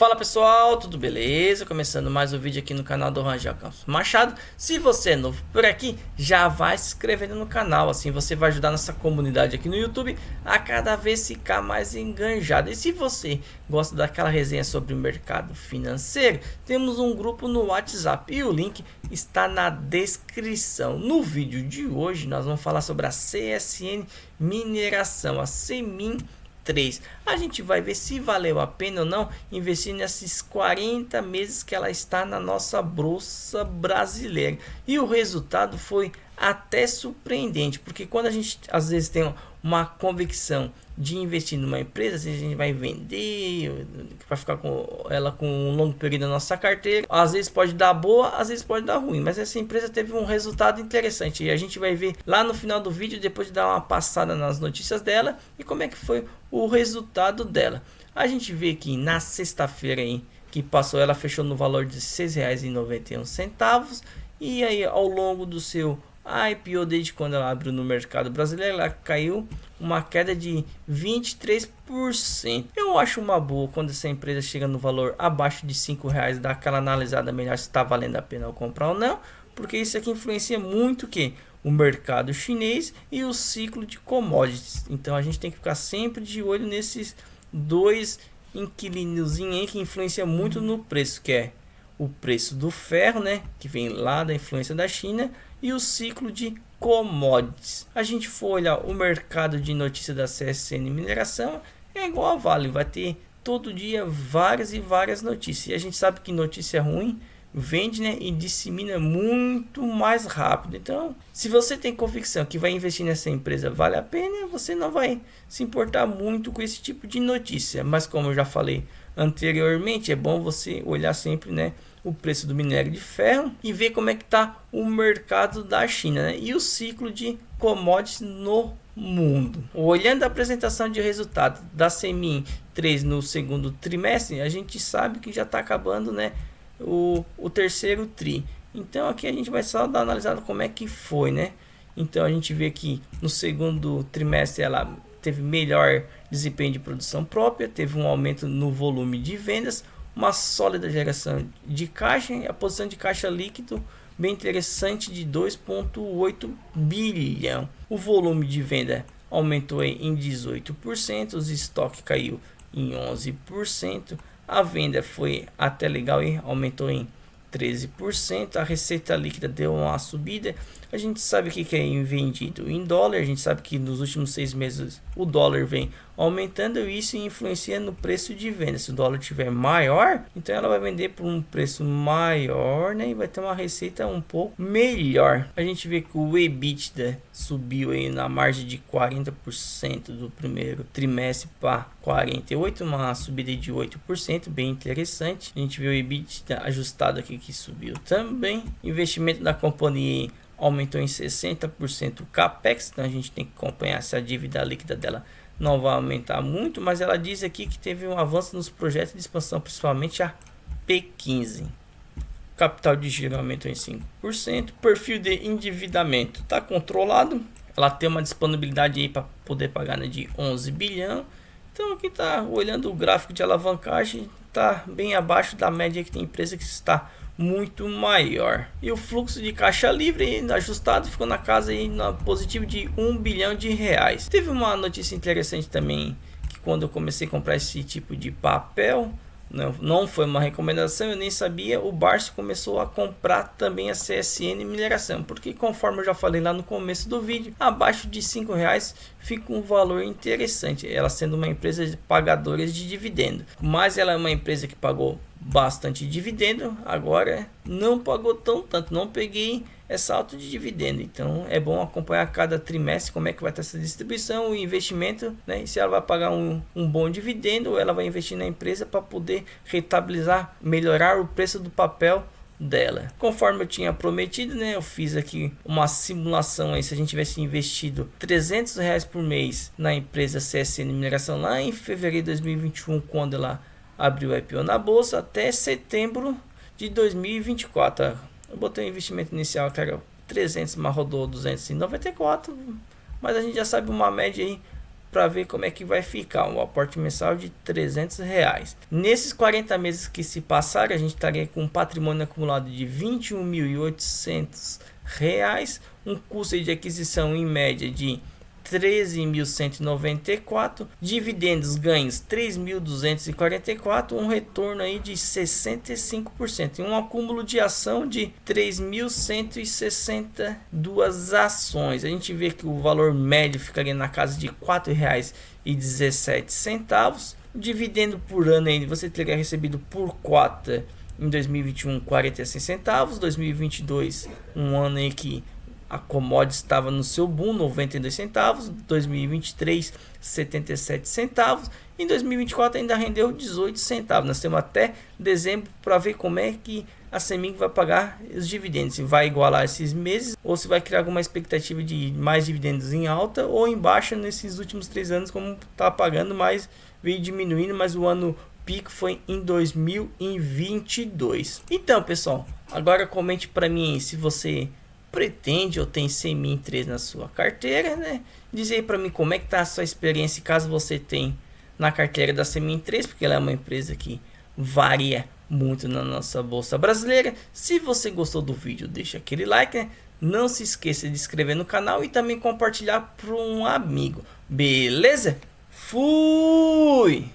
Fala pessoal, tudo beleza? Começando mais um vídeo aqui no canal do Rangel Campos Machado. Se você é novo por aqui, já vai se inscrevendo no canal, assim você vai ajudar nossa comunidade aqui no YouTube a cada vez ficar mais enganjada. E se você gosta daquela resenha sobre o mercado financeiro, temos um grupo no WhatsApp e o link está na descrição. No vídeo de hoje nós vamos falar sobre a CSN Mineração, a CEMIN 3. A gente vai ver se valeu a pena ou não investir nesses 40 meses que ela está na nossa bolsa brasileira. E o resultado foi até surpreendente, porque quando a gente às vezes tem uma convicção de investir numa empresa, a gente vai vender para ficar com ela com um longo período na nossa carteira, às vezes pode dar boa, às vezes pode dar ruim, mas essa empresa teve um resultado interessante e a gente vai ver lá no final do vídeo, depois de dar uma passada nas notícias dela e como é que foi o resultado dela. A gente vê que na sexta-feira aí que passou, ela fechou no valor de R$ 6,91 e aí ao longo do seu a IPO, desde quando ela abriu no mercado brasileiro, ela caiu uma queda de 23%. Eu acho uma boa quando essa empresa chega no valor abaixo de R$ 5, dar aquela analisada melhor se está valendo a pena comprar ou não, porque isso aqui influencia muito o mercado chinês e o ciclo de commodities. Então a gente tem que ficar sempre de olho nesses dois inquilinozinhos aí que influenciam muito no preço, que é o preço do ferro, né, que vem lá da influência da China, e o ciclo de commodities. A gente for olhar o mercado de notícias da CSN Mineração, é igual a Vale, vai ter todo dia várias e várias notícias. E a gente sabe que notícia ruim vende, né, e dissemina muito mais rápido. Então, se você tem convicção que vai investir nessa empresa vale a pena, você não vai se importar muito com esse tipo de notícia. Mas como eu já falei anteriormente, é bom você olhar sempre, né, o preço do minério de ferro e ver como é que está o mercado da China, né, e o ciclo de commodities no mundo. Olhando a apresentação de resultado da CEMIN 3 no segundo trimestre, a gente sabe que já está acabando, né, o terceiro tri. Então aqui a gente vai só dar uma analisada como é que foi, né. Então a gente vê que no segundo trimestre ela teve melhor desempenho de produção própria, teve um aumento no volume de vendas, uma sólida geração de caixa e a posição de caixa líquido bem interessante de 2,8 bilhão. O volume de venda aumentou em 18%, os estoques caiu em 11%, a venda foi até legal e aumentou em 13%, a receita líquida deu uma subida. A gente sabe que é vendido em dólar, a gente sabe que nos últimos 6 meses o dólar vem aumentando e isso influencia no preço de venda. Se o dólar estiver maior, então ela vai vender por um preço maior, né, e vai ter uma receita um pouco melhor. A gente vê que o EBITDA subiu aí na margem de 40% do primeiro trimestre para 48%, uma subida de 8%, bem interessante. A gente vê o EBITDA ajustado aqui que subiu também. Investimento da companhia aumentou em 60% o CAPEX, então a gente tem que acompanhar se a dívida líquida dela não vai aumentar muito, mas ela diz aqui que teve um avanço nos projetos de expansão, principalmente a P15. Capital de giro aumentou em 5%, perfil de endividamento está controlado, ela tem uma disponibilidade aí para poder pagar, né, de 11 bilhão. Então aqui está olhando o gráfico de alavancagem, está bem abaixo da média que tem empresa que está muito maior. E o fluxo de caixa livre ajustado ficou na casa aí na positivo de 1 bilhão de reais. Teve uma notícia interessante também, que quando eu comecei a comprar esse tipo de papel, não foi uma recomendação, eu nem sabia, o Barsi começou a comprar também a CSN Mineração, porque conforme eu já falei lá no começo do vídeo, abaixo de R$ 5 fica um valor interessante, ela sendo uma empresa de pagadora de dividendo, mas ela é uma empresa que pagou bastante dividendo, agora não pagou tanto, não peguei essa alta de dividendo, então é bom acompanhar cada trimestre como é que vai estar essa distribuição, o investimento, né, e se ela vai pagar um bom dividendo ou ela vai investir na empresa para poder rentabilizar, melhorar o preço do papel dela. Conforme eu tinha prometido, né, eu fiz aqui uma simulação aí, se a gente tivesse investido R$ 300 por mês na empresa CSN Mineração lá em fevereiro de 2021, quando ela abriu o IPO na bolsa, até setembro de 2024. Eu botei um investimento inicial que era 300, mas rodou 294, mas a gente já sabe uma média aí para ver como é que vai ficar um aporte mensal de R$ 300. Nesses 40 meses que se passaram, a gente estaria com um patrimônio acumulado de R$ 21.800, um custo de aquisição em média de 13.194, dividendos ganhos 3.244, um retorno aí de 65% e um acúmulo de ação de 3.162 ações. A gente vê que o valor médio ficaria na casa de R$ 4,17. O dividendo por ano aí você teria recebido por cota em 2021 46 centavos, 2022 um ano aí que a commodity estava no seu boom, 92 centavos, 2023 77 centavos, em 2024 ainda rendeu 18 centavos. Nós temos até dezembro para ver como é que a Semig vai pagar os dividendos, se vai igualar esses meses ou se vai criar alguma expectativa de mais dividendos em alta ou em baixa nesses últimos 3 anos, como está pagando, mas veio diminuindo, mas o ano pico foi em 2022. Então, pessoal, agora comente para mim se você pretende ou tem Semin 3 na sua carteira, né? Diz aí para mim como é que tá a sua experiência, caso você tenha na carteira da Semin 3, porque ela é uma empresa que varia muito na nossa bolsa brasileira. Se você gostou do vídeo, deixa aquele like, né? Não se esqueça de se inscrever no canal e também compartilhar para um amigo. Beleza? Fui!